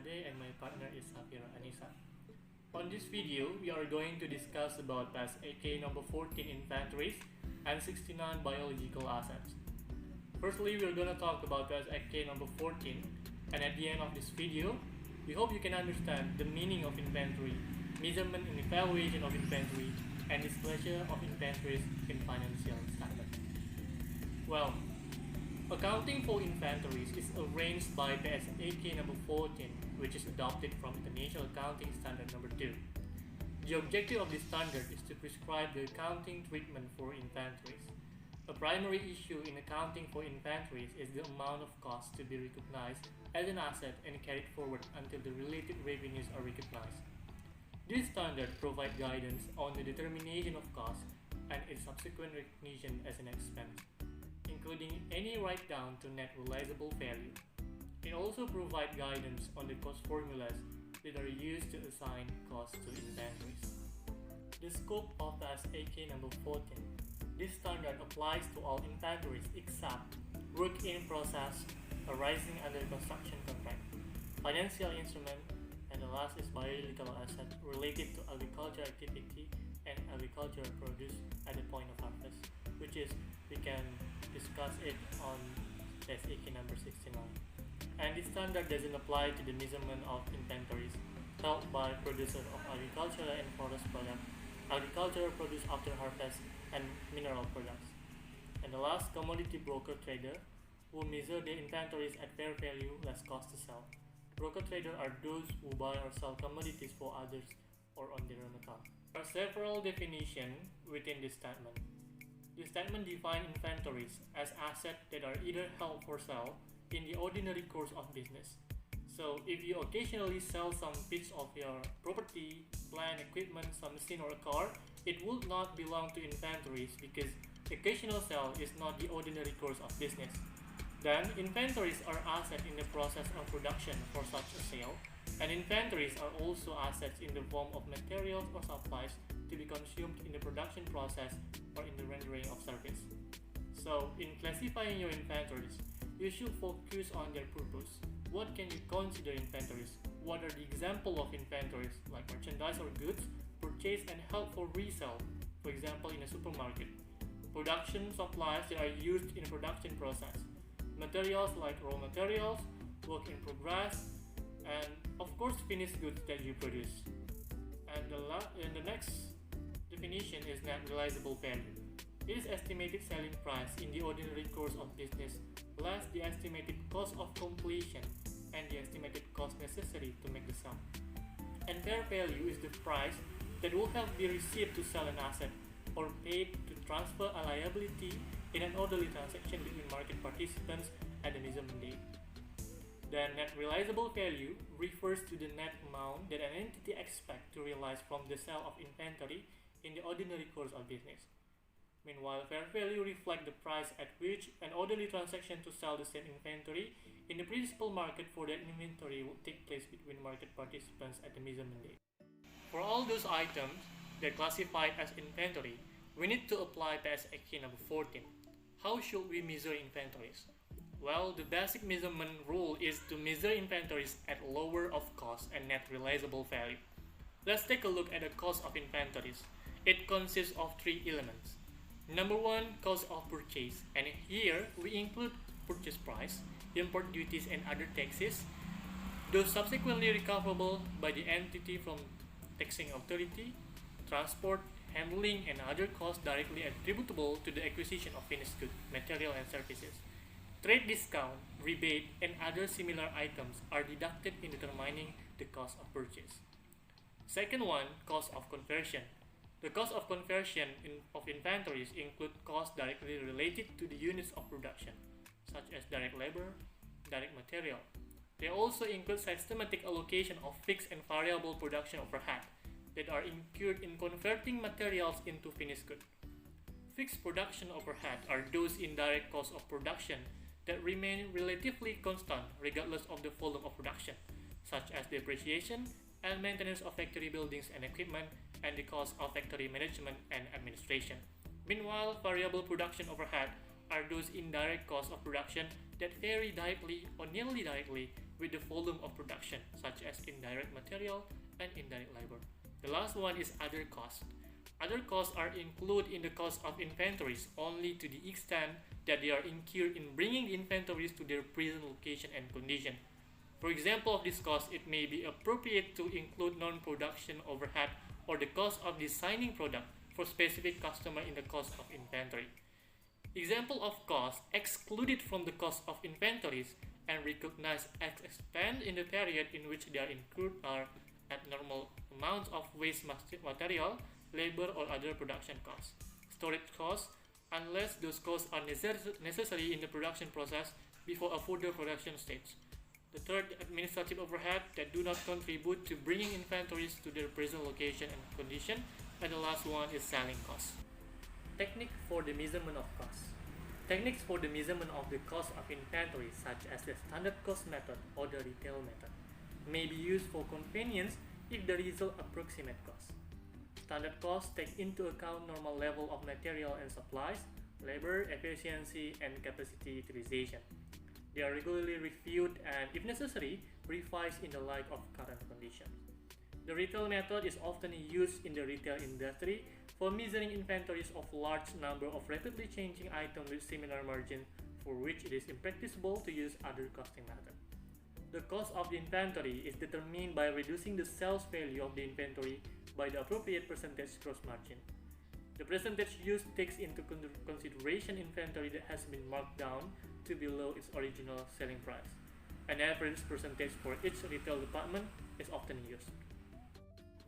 Asade and my partner is Safira Annisa. On this video, we are going to discuss about PSAK number 14 inventories and 69 biological assets. Firstly, we're going to talk about PSAK number 14, and at the end of this video, we hope you can understand the meaning of inventory, measurement and evaluation of inventory, and disclosure of inventories in financial statement. Well, accounting for inventories is arranged by PSAK number 14, which is adopted from International Accounting Standard number 2. The objective of this standard is to prescribe the accounting treatment for inventories. A primary issue in accounting for inventories is the amount of cost to be recognized as an asset and carried forward until the related revenues are recognized. This standard provides guidance on the determination of cost and its subsequent recognition as an expense, including any write-down to net realizable value. It also provides guidance on the cost formulas that are used to assign costs to inventories. The scope of PSAK number 14. This standard applies to all inventories except work in process arising under construction contract, financial instrument, and the last is biological assets related to agriculture activity and agricultural produce at the point of harvest, which is we can discuss it on PSAK number 69. And this standard doesn't apply to the measurement of inventories held by producers of agricultural and forest products, agricultural produce after harvest, and mineral products. And the last, commodity broker trader who measure their inventories at fair value less cost to sell. Broker traders are those who buy or sell commodities for others or on their own account. There are several definitions within this statement. This statement defines inventories as assets that are either held for sale in the ordinary course of business. So if you occasionally sell some piece of your property, plant, equipment, some machine or a car, it would not belong to inventories because occasional sale is not the ordinary course of business. Then inventories are assets in the process of production for such a sale, and inventories are also assets in the form of materials or supplies to be consumed in the production process or in the rendering of service. So in classifying your inventories, you should focus on their purpose. What can you consider inventories? What are the examples of inventories like merchandise or goods purchased and held for resale, for example in a supermarket? Production supplies that are used in the production process. Materials like raw materials, work in progress, and of course finished goods that you produce. And the next definition is net realizable value. It is estimated selling price in the ordinary course of business less the estimated cost of completion and the estimated cost necessary to make the sale. And fair value is the price that will have been received to sell an asset or paid to transfer a liability in an orderly transaction between market participants at the measurement date. The net realizable value refers to the net amount that an entity expects to realize from the sale of inventory in the ordinary course of business. Meanwhile, fair value reflects the price at which an orderly transaction to sell the same inventory in the principal market for that inventory will take place between market participants at the measurement date. For all those items that are classified as inventory, we need to apply PSAK number 14. How should we measure inventories? Well, the basic measurement rule is to measure inventories at lower of cost and net realizable value. Let's take a look at the cost of inventories. It consists of three elements. Number one, cost of purchase, and here we include purchase price, import duties and other taxes, those subsequently recoverable by the entity from taxing authority, transport, handling and other costs directly attributable to the acquisition of finished goods, material and services. Trade discount, rebate and other similar items are deducted in determining the cost of purchase. Second one, cost of conversion. The cost of conversion of inventories include costs directly related to the units of production, such as direct labor, direct material. They also include systematic allocation of fixed and variable production overhead that are incurred in converting materials into finished goods. Fixed production overhead are those indirect costs of production that remain relatively constant regardless of the volume of production, such as depreciation and maintenance of factory buildings and equipment, and the cost of factory management and administration. Meanwhile, variable production overhead are those indirect costs of production that vary directly or nearly directly with the volume of production, such as indirect material and indirect labor. The last one is other costs. Other costs are included in the cost of inventories only to the extent that they are incurred in bringing the inventories to their present location and condition. For example of this cost, it may be appropriate to include non-production overhead or the cost of designing product for specific customer in the cost of inventory. Example of costs excluded from the cost of inventories and recognized as expense in the period in which they are incurred are abnormal amounts of waste material, labor or other production costs. Storage costs, unless those costs are necessary in the production process before a further production stage. The third, administrative overhead that do not contribute to bringing inventories to their present location and condition. And the last one is selling costs. Technique for the measurement of costs. Techniques for the measurement of the cost of inventory, such as the standard cost method or the retail method, may be used for convenience if the result approximate cost. Standard costs take into account normal level of material and supplies, labor, efficiency, and capacity utilization. They are regularly reviewed and, if necessary, revised in the light of current conditions. The retail method is often used in the retail industry for measuring inventories of large number of rapidly changing items with similar margin, for which it is impracticable to use other costing method. The cost of the inventory is determined by reducing the sales value of the inventory by the appropriate percentage gross margin. The percentage used takes into consideration inventory that has been marked down to below its original selling price. An average percentage for each retail department is often used.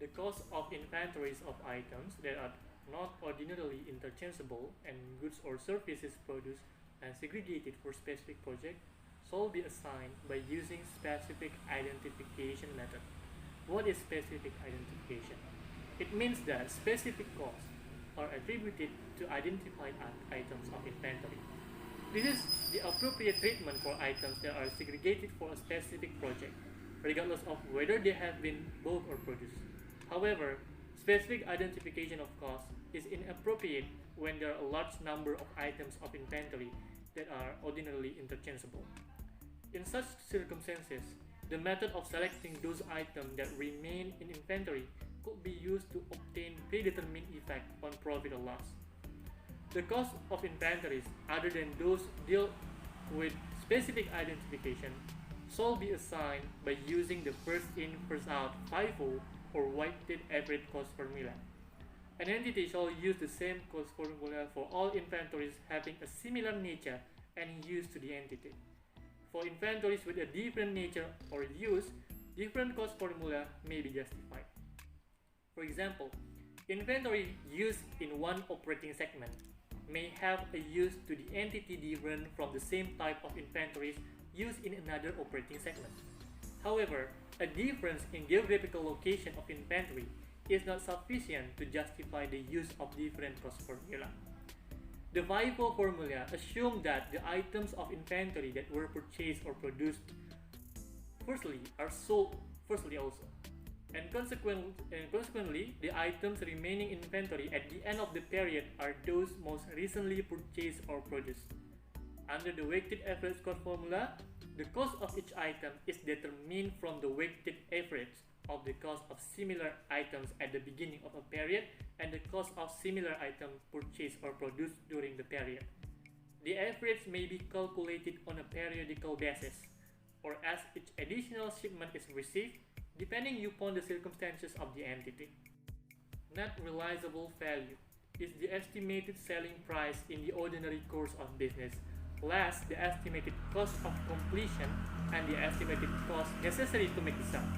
The cost of inventories of items that are not ordinarily interchangeable and goods or services produced and segregated for specific project shall be assigned by using specific identification method. What is specific identification? It means that specific costs are attributed to identified items of inventory. This is the appropriate treatment for items that are segregated for a specific project, regardless of whether they have been bought or produced. However, specific identification of costs is inappropriate when there are a large number of items of inventory that are ordinarily interchangeable. In such circumstances, the method of selecting those items that remain in inventory could be used to obtain predetermined effect on profit or loss. The cost of inventories, other than those dealt with specific identification, shall be assigned by using the first in, first out FIFO or weighted average cost formula. An entity shall use the same cost formula for all inventories having a similar nature and use to the entity. For inventories with a different nature or use, different cost formula may be justified. For example, inventory used in one operating segment may have a use to the entity different from the same type of inventories used in another operating segment. However, a difference in geographical location of inventory is not sufficient to justify the use of different cost formula. The FIFO formula assumes that the items of inventory that were purchased or produced firstly are sold firstly also, and consequently, the items remaining in inventory at the end of the period are those most recently purchased or produced. Under the weighted average cost formula, the cost of each item is determined from the weighted average of the cost of similar items at the beginning of a period and the cost of similar items purchased or produced during the period. The average may be calculated on a periodical basis, or as each additional shipment is received, depending upon the circumstances of the entity. Net realizable value is the estimated selling price in the ordinary course of business, less the estimated cost of completion and the estimated cost necessary to make the sale.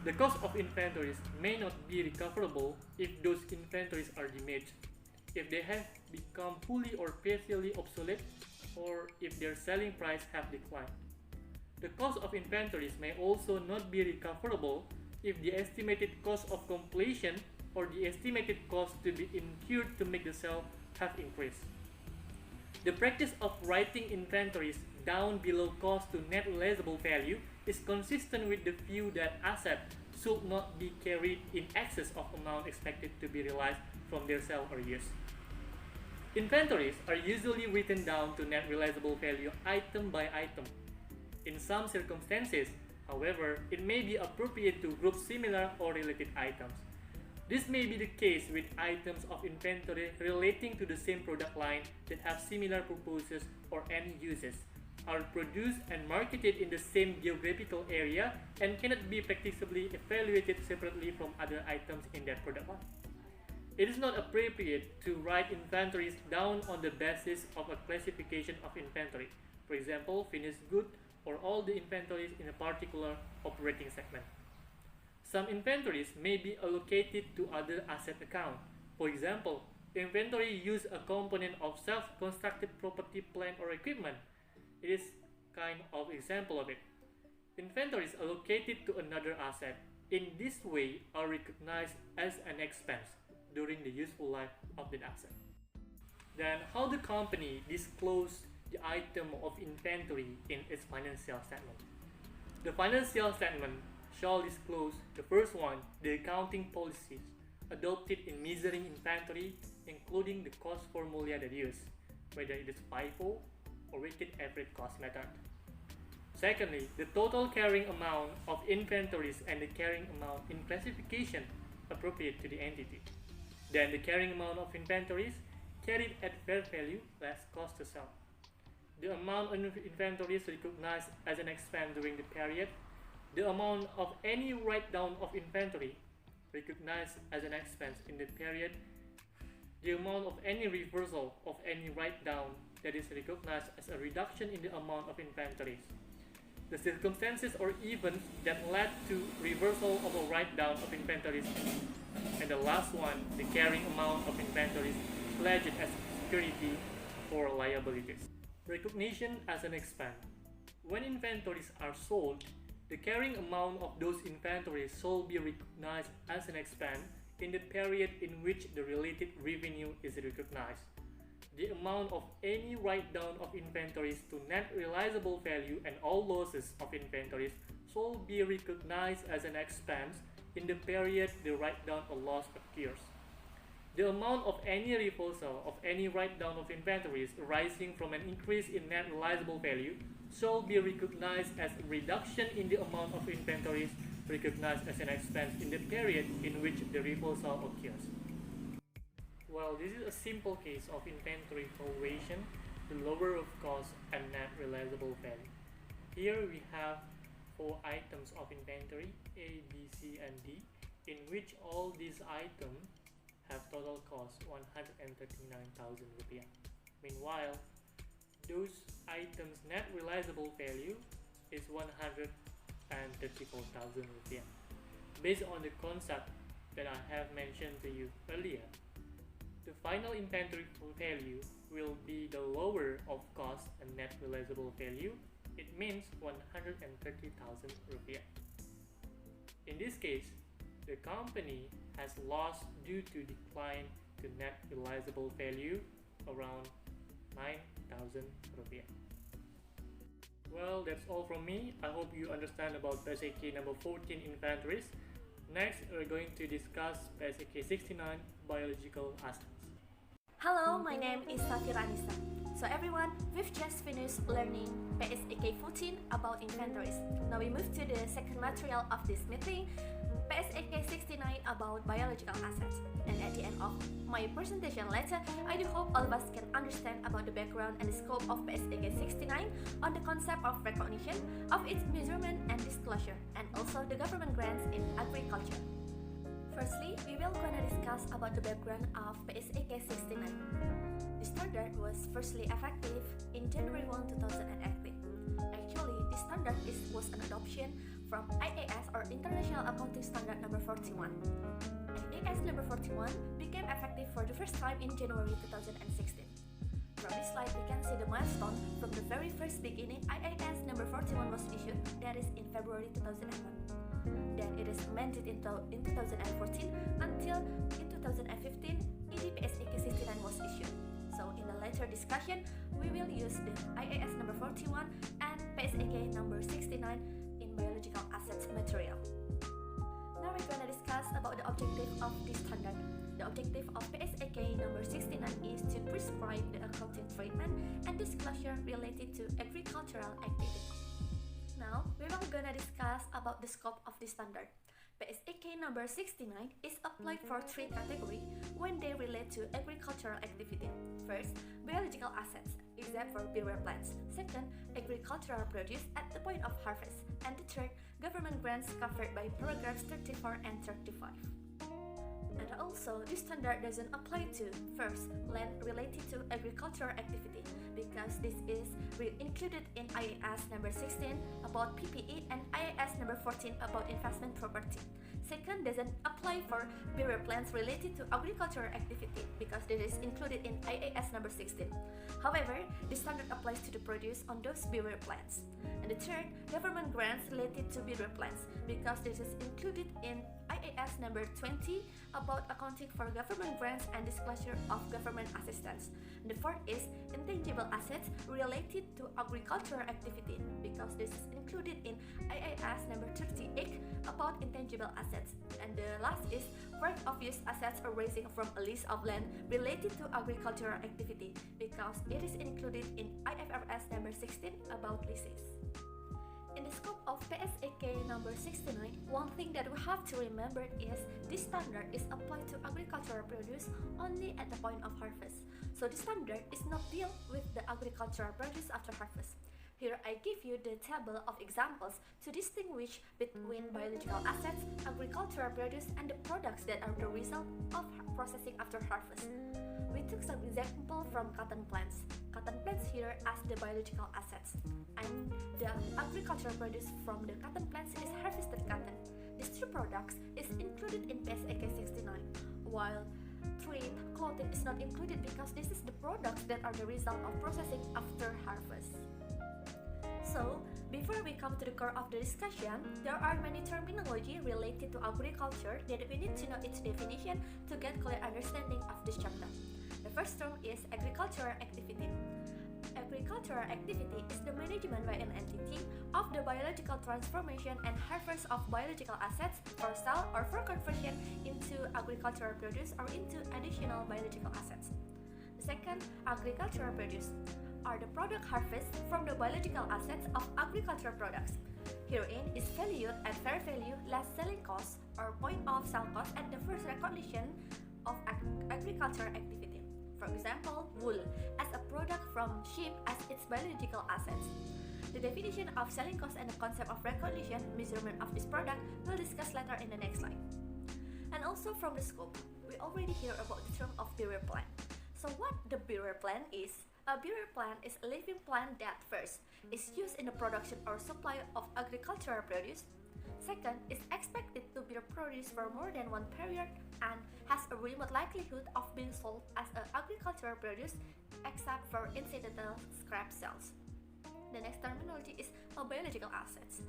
The cost of inventories may not be recoverable if those inventories are damaged, if they have become fully or partially obsolete, or if their selling price have declined. The cost of inventories may also not be recoverable if the estimated cost of completion or the estimated cost to be incurred to make the sale have increased. The practice of writing inventories down below cost to net realizable value is consistent with the view that assets should not be carried in excess of amount expected to be realized from their sale or use. Inventories are usually written down to net realizable value item by item. In some circumstances, however, it may be appropriate to group similar or related items. This may be the case with items of inventory relating to the same product line that have similar purposes or end uses, are produced and marketed in the same geographical area, and cannot be practicably evaluated separately from other items in that product line. It is not appropriate to write inventories down on the basis of a classification of inventory, for example, finished goods or all the inventories in a particular operating segment. Some inventories may be allocated to other asset accounts. For example, inventory use a component of self-constructed property, plant, or equipment. It is kind of example of it. Inventories allocated to another asset in this way are recognized as an expense during the useful life of the asset. Then, how the company disclose the item of inventory in its financial statement? The financial statement shall disclose, the first one, the accounting policies adopted in measuring inventory, including the cost formula that used, whether it is FIFO or weighted average cost method. Secondly, the total carrying amount of inventories and the carrying amount in classification appropriate to the entity. Then the carrying amount of inventories carried at fair value less cost to sell. The amount of inventories recognized as an expense during the period. The amount of any write-down of inventory recognized as an expense in the period. The amount of any reversal of any write-down that is recognized as a reduction in the amount of inventories. The circumstances or events that led to reversal of a write-down of inventories. And the last one, the carrying amount of inventories pledged as security for liabilities. Recognition as an expense. When inventories are sold, the carrying amount of those inventories shall be recognized as an expense in the period in which the related revenue is recognized. The amount of any write-down of inventories to net realizable value and all losses of inventories shall be recognized as an expense in the period the write-down or loss occurs. The amount of any reversal of any write-down of inventories arising from an increase in net realizable value shall be recognized as a reduction in the amount of inventories recognized as an expense in the period in which the reversal occurs. Well, this is a simple case of inventory valuation, the lower of cost and net realizable value. Here we have 4 items of inventory, A, B, C, and D, in which all these items have total cost 139,000 rupiah. Meanwhile, those items' net realizable value is 134,000 rupiah. Based on the concept that I have mentioned to you earlier, the final inventory value will be the lower of cost and net realizable value. It means 130,000 rupiah. In this case, the company has lost due to decline to net realizable value around 9,000 rupiah. Well, that's all from me. I hope you understand about PSAK number 14 inventories. Next, we're going to discuss PSAK 69 biological assets. Hello, my name is Safira Annisa. So everyone, we've just finished learning PSAK 14 about inventories. Now we move to the second material of this meeting, PSAK 69 about biological assets. And at the end of my presentation later, I do hope all of us can understand about the background and the scope of PSAK 69 on the concept of recognition, of its measurement and disclosure, and also the government grants in agriculture. Firstly, we will gonna discuss about the background of PSAK 69. The standard was firstly effective in January 1, 2008. Actually, this standard was an adoption from IAS or International Accounting Standard number 41. IAS number 41 became effective for the first time in January 2016. From this slide, we can see the milestone from the very first beginning IAS number 41 was issued, that is in February 2001. Then it is amended in 2014 until in 2015 ED PSAK 69 was issued. So in the later discussion, we will use the IAS number 41 and PSAK number 69 in biological assets material. Now we're going to discuss about the objective of this standard. The objective of PSAK number 69 is to prescribe the accounting treatment and disclosure related to agricultural activity. Now, we are gonna discuss about the scope of this standard. PSAK number 69 is applied for three categories when they relate to agricultural activity. First, biological assets, except for bearer plants. Second, agricultural produce at the point of harvest. And the third, government grants covered by paragraphs 34 and 35. And also, this standard doesn't apply to, first, land related to agricultural activity, because this is included in IAS number 16 about PPE and IAS number 14 about investment property. Second, doesn't apply for bearer plants related to agricultural activity, because this is included in IAS number 16. However, this standard applies to the produce on those bearer plants. And the third, government grants related to bearer plants, because this is included in IAS number 20 about accounting for government grants and disclosure of government assistance. And the fourth is intangible assets related to agricultural activity, because this is included in IAS number 38 about intangible assets. And the last is right of use assets arising from a lease of land related to agricultural activity, because it is included in IFRS number 16 about leases. In the scope of PSAK number 69, one thing that we have to remember is this standard is applied to agricultural produce only at the point of harvest. So the standard is not deal with the agricultural produce after harvest. Here I give you the table of examples to distinguish between biological assets, agricultural produce, and the products that are the result of processing after harvest. We took some example from cotton plants. Cotton plants here as the biological assets, and the agricultural produce from the cotton plants is harvested cotton. These two products is included in PSAK 69, while thread clothing is not included because this is the products that are the result of processing after harvest. So, before we come to the core of the discussion, there are many terminology related to agriculture that we need to know its definition to get clear understanding of this chapter. The first term is agricultural activity. Agricultural activity is the management by an entity of the biological transformation and harvest of biological assets for sale or for conversion into agricultural produce or into additional biological assets. The second, agricultural produce are the product harvest from the biological assets of agricultural products. Herein is valued at fair value less selling cost or point of sale cost at the first recognition of agricultural activity. For example, wool as a product from sheep as its biological assets. The definition of selling cost and the concept of recognition, measurement of this product, we'll discuss later in the next slide. And also from the scope, we already hear about the term of bearer plant. So what the bearer plant is? A bearer plant is a living plant that first is used in the production or supply of agricultural produce. Second, is expected to bear produce for more than one period and has a remote likelihood of being sold as an agricultural produce except for incidental scrap sales. The next terminology is a biological assets.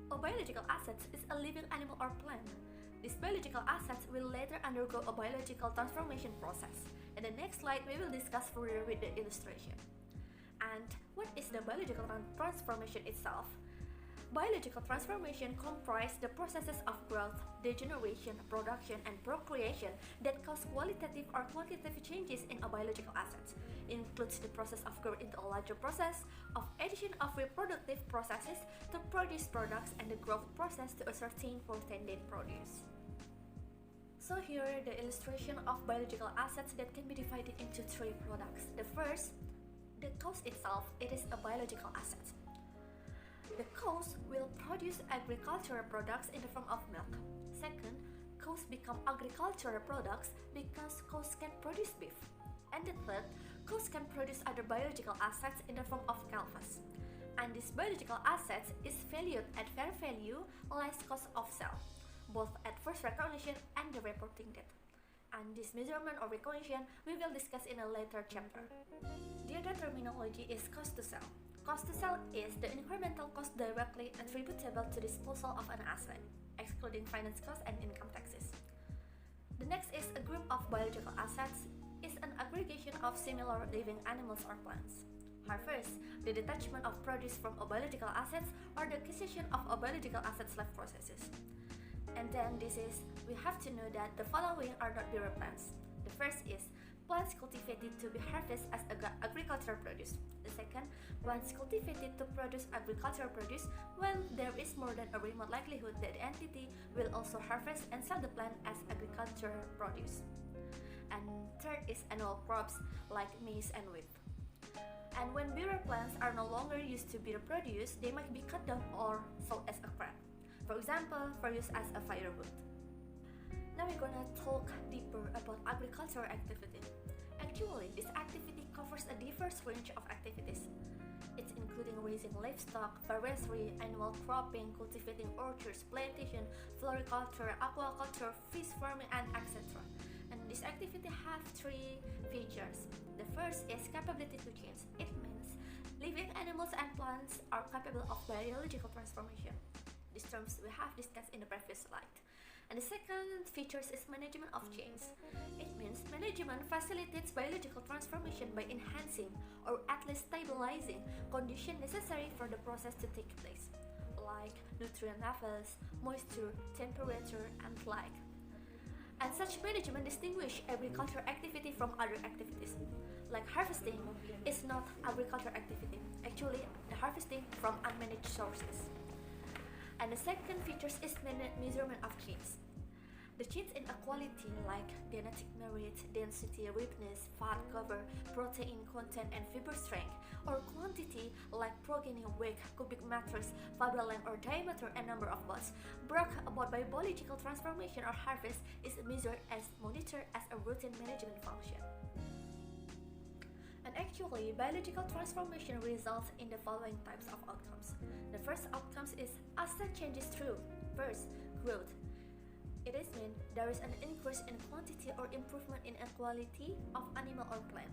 A biological assets is a living animal or plant. These biological assets will later undergo a biological transformation process. In the next slide, we will discuss further with the illustration. And what is the biological transformation itself? Biological transformation comprises the processes of growth, degeneration, production, and procreation that cause qualitative or quantitative changes in a biological asset. It includes the process of growth into a larger process, of addition of reproductive processes to produce products, and the growth process to ascertain intended produce. So here the illustration of biological assets that can be divided into three products. The first, the cows itself, it is a biological asset. The cows will produce agricultural products in the form of milk. Second, cows become agricultural products because cows can produce beef. And the third, cows can produce other biological assets in the form of calves. And these biological assets is valued at fair value less cost of sale, both at first recognition and the reporting date. And this measurement or recognition we will discuss in a later chapter. The other terminology is cost to sell. Cost to sell is the incremental cost directly attributable to disposal of an asset, excluding finance costs and income taxes. The next is a group of biological assets is an aggregation of similar living animals or plants. Harvest, the detachment of produce from a biological assets or the acquisition of a biological assets life processes. And then we have to know that the following are not bearer plants. The first is plants cultivated to be harvested as agricultural produce. The second, plants cultivated to produce agricultural produce when there is more than a remote likelihood that the entity will also harvest and sell the plant as agricultural produce. And third is annual crops like maize and wheat. And when bearer plants are no longer used to bear produce, they might be cut down or sold as a crop. For example, for use as a firewood. Now we're gonna talk deeper about agricultural activity. Actually, this activity covers a diverse range of activities. It's including raising livestock, forestry, annual cropping, cultivating orchards, plantation, floriculture, aquaculture, fish farming, and etc. And this activity have three features. The first is capability to change. It means living animals and plants are capable of biological transformation. These terms we have discussed in the previous slide. And the second features is management of change. It means management facilitates biological transformation by enhancing or at least stabilizing conditions necessary for the process to take place, like nutrient levels, moisture, temperature, and like. And such management distinguishes agricultural activity from other activities. Like harvesting is not agricultural activity, actually the harvesting from unmanaged sources. And the second features is measurement of genes. The genes in a quality like genetic merit, density, ripeness, fat cover, protein content, and fiber strength, or quantity like progeny, weight, cubic meters, fiber length or diameter, and number of buds, brought about by biological transformation or harvest is measured as monitored as a routine management function. And actually, biological transformation results in the following types of outcomes. The first outcomes is asset changes through, first, growth. It is mean there is an increase in quantity or improvement in a quality of animal or plant.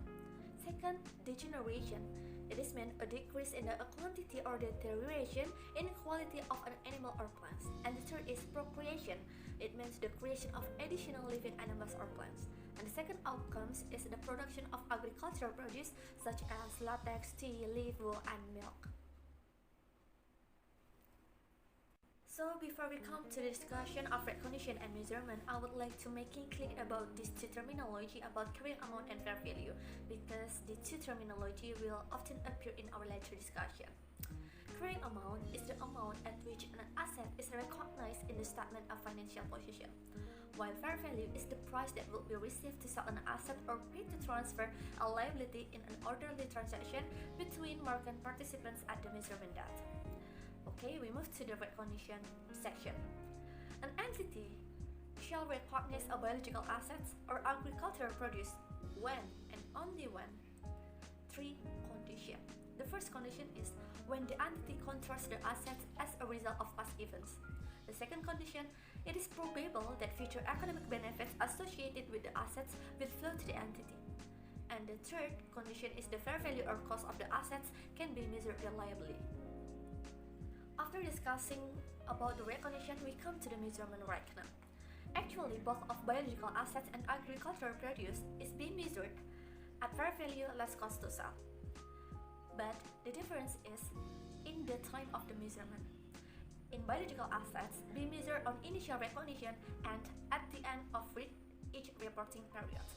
Second, degeneration. It is mean a decrease in the quantity or deterioration in quality of an animal or plants. And the third is procreation. It means the creation of additional living animals or plants. And the second outcomes is the production of agricultural produce such as latex, tea, leaf, wool, and milk. So before we come to the discussion of recognition and measurement, I would like to make it clear about these two terminology about carrying amount and fair value, because the two terminology will often appear in our later discussion. Carrying amount is the amount at which an asset is recognized in the statement of financial position, while fair value is the price that will be received to sell an asset or paid to transfer a liability in an orderly transaction between market participants at the measurement date. Okay, we move to the recognition section. An entity shall recognize a biological assets or agricultural produce when and only when three conditions. The first condition is when the entity controls the assets as a result of past events. The second condition, it is probable that future economic benefits associated with the assets will flow to the entity. And the third condition is the fair value or cost of the assets can be measured reliably. After discussing about the recognition, we come to the measurement right now. Actually, both of biological assets and agricultural produce is being measured at fair value less cost to sell. But the difference is in the time of the measurement. In biological assets, be measured on initial recognition and at the end of each reporting period,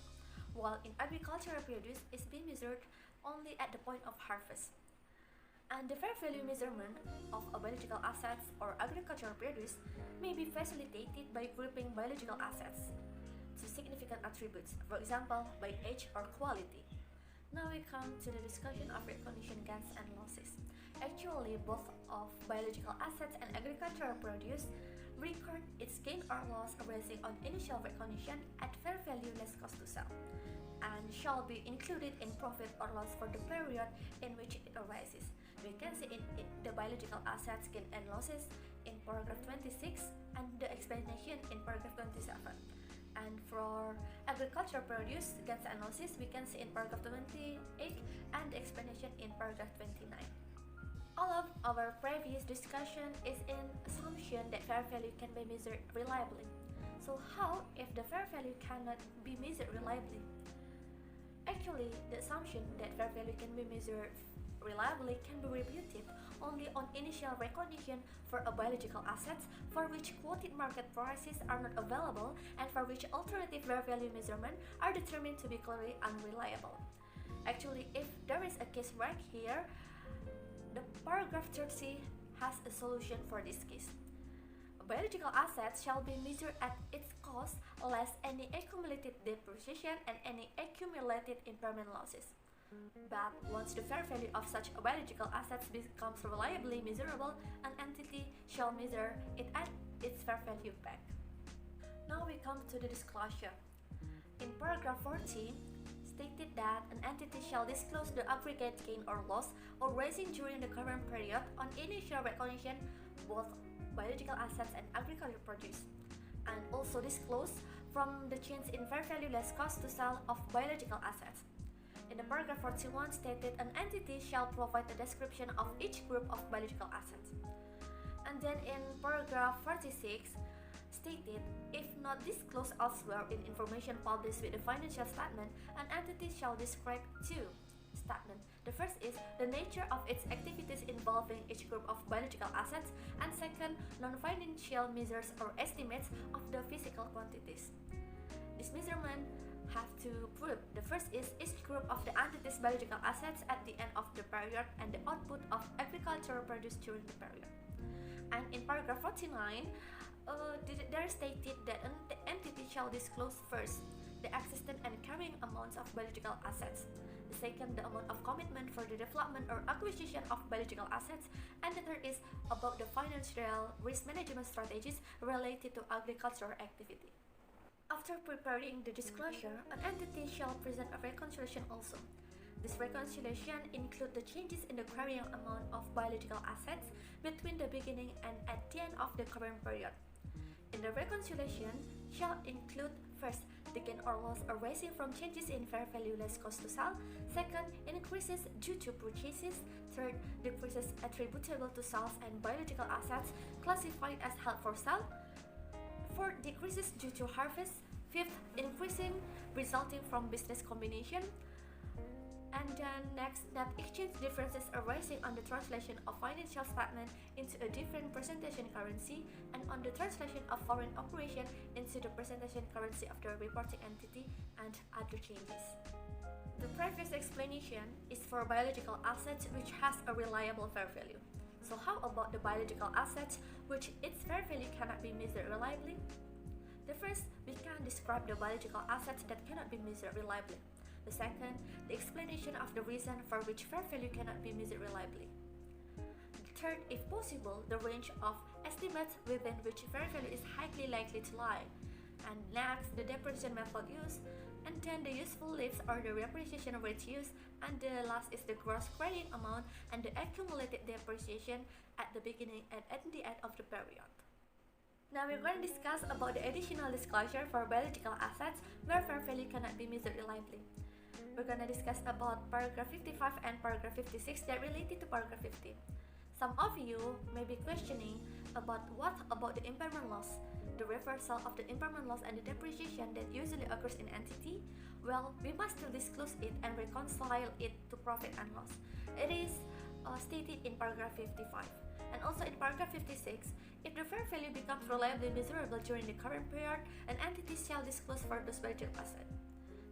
while in agricultural produce, is being measured only at the point of harvest. And the fair value measurement of a biological assets or agricultural produce may be facilitated by grouping biological assets to significant attributes, for example, by age or quality. Now we come to the discussion of recognition gains and losses. Actually, both of biological assets and agricultural produce record its gain or loss arising on initial recognition at fair value less cost to sell, and shall be included in profit or loss for the period in which it arises. We can see in the biological assets gain and losses in paragraph 26 and the explanation in paragraph 27. And for agricultural produce gains and losses, we can see in paragraph 28 and the explanation in paragraph 29. All of our previous discussion is in assumption that fair value can be measured reliably. So how if the fair value cannot be measured reliably? Actually, the assumption that fair value can be measured reliably can be reputed only on initial recognition for a biological asset for which quoted market prices are not available and for which alternative fair value measurements are determined to be clearly unreliable. Actually, if there is a case right here, the paragraph 30 has a solution for this case. A biological asset shall be measured at its cost less any accumulated depreciation and any accumulated impairment losses. But once the fair value of such a biological asset becomes reliably measurable, an entity shall measure it at its fair value back. Now we come to the disclosure. In paragraph 40, stated that an entity shall disclose the aggregate gain or loss arising during the current period on initial recognition both biological assets and agricultural produce, and also disclose from the change in fair value less cost to sell of biological assets. In the paragraph 41 stated an entity shall provide a description of each group of biological assets. And then in paragraph 46 stated, if not disclosed elsewhere in information published with the financial statement, an entity shall describe two statements. The first is the nature of its activities involving each group of biological assets, and second, non-financial measures or estimates of the physical quantities. This measurement have to prove the first is each group of the entity's biological assets at the end of the period and the output of agricultural produce during the period. And in paragraph 49, there stated that an entity shall disclose first the existent and carrying amounts of biological assets, the second the amount of commitment for the development or acquisition of biological assets, and the third is about the financial risk management strategies related to agricultural activity. After preparing the disclosure, an entity shall present a reconciliation also. This reconciliation includes the changes in the carrying amount of biological assets between the beginning and at the end of the current period. In the reconciliation shall include first, the gain or loss arising from changes in fair value less cost to sell, second, increases due to purchases, third, decreases attributable to sales and biological assets classified as held for sale, fourth, decreases due to harvest, fifth, increasing resulting from business combination, and then next, net exchange differences arising on the translation of financial statement into a different presentation currency and on the translation of foreign operation into the presentation currency of the reporting entity, and other changes. The previous explanation is for biological assets which has a reliable fair value. So how about the biological assets which its fair value cannot be measured reliably? The first, we can describe the biological assets that cannot be measured reliably. The second, the explanation of the reason for which fair value cannot be measured reliably. The third, if possible, the range of estimates within which fair value is highly likely to lie. And next, the depreciation method used, and then the useful lives or the depreciation rate used, and the last is the gross carrying amount and the accumulated depreciation at the beginning and at the end of the period. Now we're going to discuss about the additional disclosure for biological assets where fair value cannot be measured reliably. We're going to discuss about paragraph 55 and paragraph 56 that related to paragraph 50. Some of you may be questioning about what about the impairment loss, the reversal of the impairment loss and the depreciation that usually occurs in entity. Well, we must still disclose it and reconcile it to profit and loss. It is stated in paragraph 55. And also in paragraph 56, if the fair value becomes reliably measurable during the current period, an entity shall disclose for those biological assets.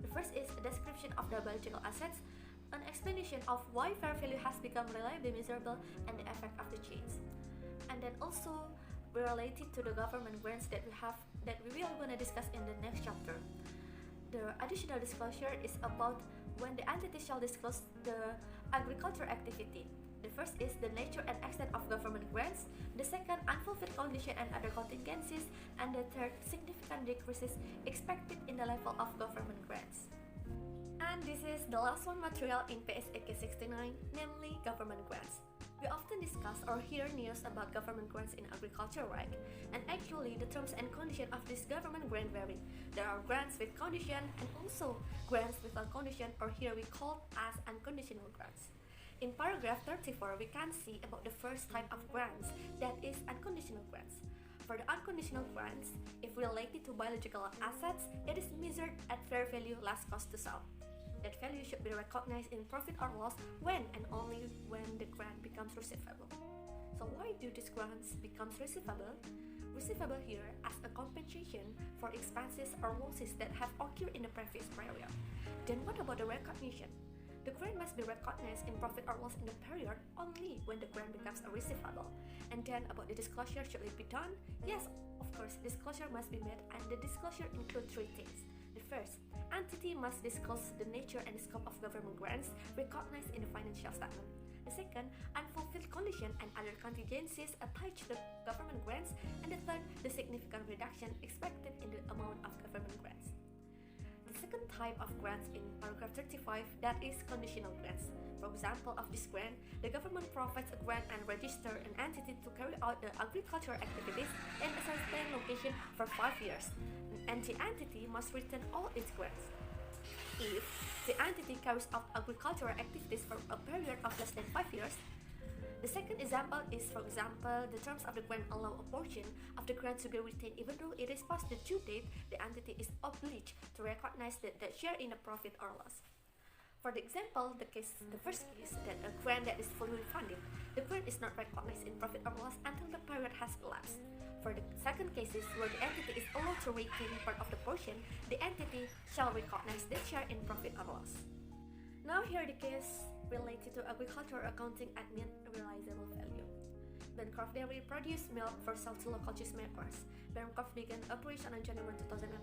The first is a description of the biological assets, an explanation of why fair value has become reliably measurable and the effect of the change. And then also related to the government grants that we will gonna discuss in the next chapter. The additional disclosure is about when the entity shall disclose the agriculture activity. The first is the nature and extent of government grants, the second, unfulfilled condition and other contingencies, and the third, significant decreases expected in the level of government grants. And this is the last one material in PSAK 69, namely government grants. We often discuss or hear news about government grants in agriculture, right? And actually, the terms and conditions of this government grant vary. There are grants with condition and also grants without condition, or here we call as unconditional grants. In paragraph 34, we can see about the first type of grants, that is unconditional grants. For the unconditional grants, if related to biological assets, it is measured at fair value less cost to sell. That value should be recognized in profit or loss when and only when the grant becomes receivable. So why do these grants become receivable? Receivable here as a compensation for expenses or losses that have occurred in the previous period. Then what about the recognition? The grant must be recognized in profit or loss in the period only when the grant becomes a receivable. And then about the disclosure, should it be done? Yes, of course, disclosure must be made, and the disclosure includes three things. The first, entity must disclose the nature and scope of government grants recognized in the financial statement. The second, unfulfilled condition and other contingencies attached to the government grants. And the third, the significant reduction expected in the amount of government grants. The second type of grants in paragraph 35, that is conditional grants. For example of this grant, the government provides a grant and register an entity to carry out the agricultural activities in a certain location for 5 years, and the entity must return all its grants. If the entity carries out agricultural activities for a period of less than 5 years, the second example is, for example, the terms of the grant allow a portion of the grant to be retained even though it is past the due date, the entity is obliged to recognize that share in a profit or loss. For the example, the first case, that a grant that is fully funded, the grant is not recognized in profit or loss until the period has elapsed. For the second cases, where the entity is allowed to retain part of the portion, the entity shall recognize that share in profit or loss. Now here the case related to agricultural accounting at net realizable value. Bancroft Dairy produced milk for sale to local cheese makers. Bancroft began operation on January 2015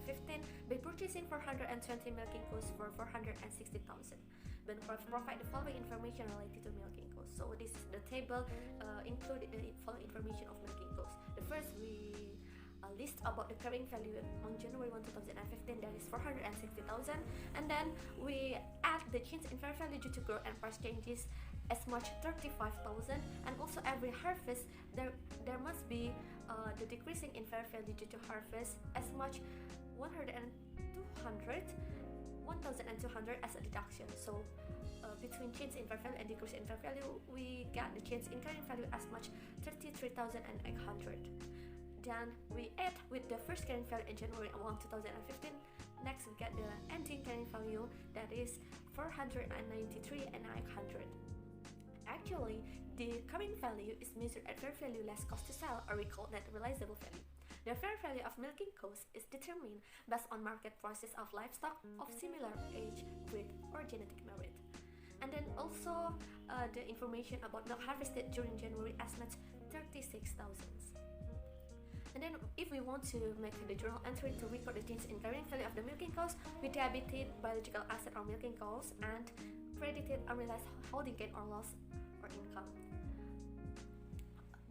by purchasing 420 milking cows for 460,000. Bancroft provide the following information related to milking cows. So this is the table included the following information of milking cows. The first, we list about the carrying value on January 1, 2015, that is 460,000, and then we add the change in fair value due to growth and price changes as much 35,000, and also every harvest there must be the decreasing in fair value due to harvest as much 1,200 as a deduction. So between change in fair value and decrease in fair value, we get the change in carrying value as much 33,800. Then we add with the first carrying value in January 1, 2015. Next we get the ending carrying value, that is 493,900. Actually, the carrying value is measured at fair value less cost to sell, or we call that realizable value. The fair value of milking cows is determined based on market prices of livestock of similar age, breed, or genetic merit. And then also the information about milk harvested during January as much 36,000. And then if we want to make the journal entry to record the change in carrying value of the milking cows, we debited biological asset or milking cows and credited unrealized holding gain or loss or income.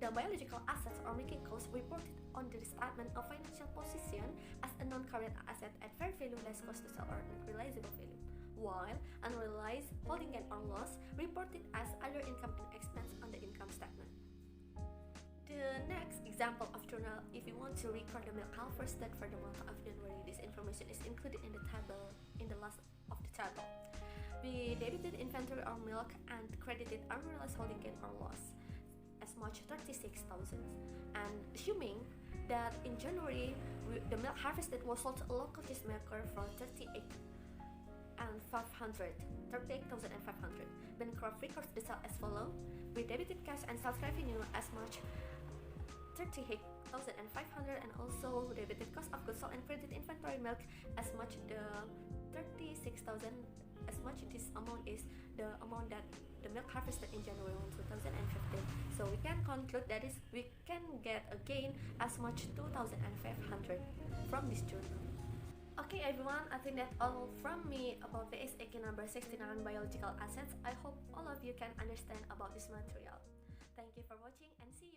The biological assets or milking cows reported on the statement of financial position as a non-current asset at fair value less cost to sell or realizable value, while unrealized holding gain or loss reported as other income and expense on the income statement. The next example of journal, if you want to record the milk harvested for the month of January, this information is included in the table in the last of the table. We debited inventory or milk and credited unrealized holding gain or loss as much 36,000. And assuming that in January the milk harvested was sold to a local cheese maker for 38,500. Bancroft records the sale as follows. We debited cash and sales revenue as much 38,500, and also debited cost of goods sold and credit inventory milk as much the 36,000, as much this amount is the amount that the milk harvested in January 2015. So we can conclude that is we can get a gain as much 2,500 from this journal. Okay everyone, I think that's all from me about PSAK number 69 biological assets. I hope all of you can understand about this material. Thank you for watching and see you.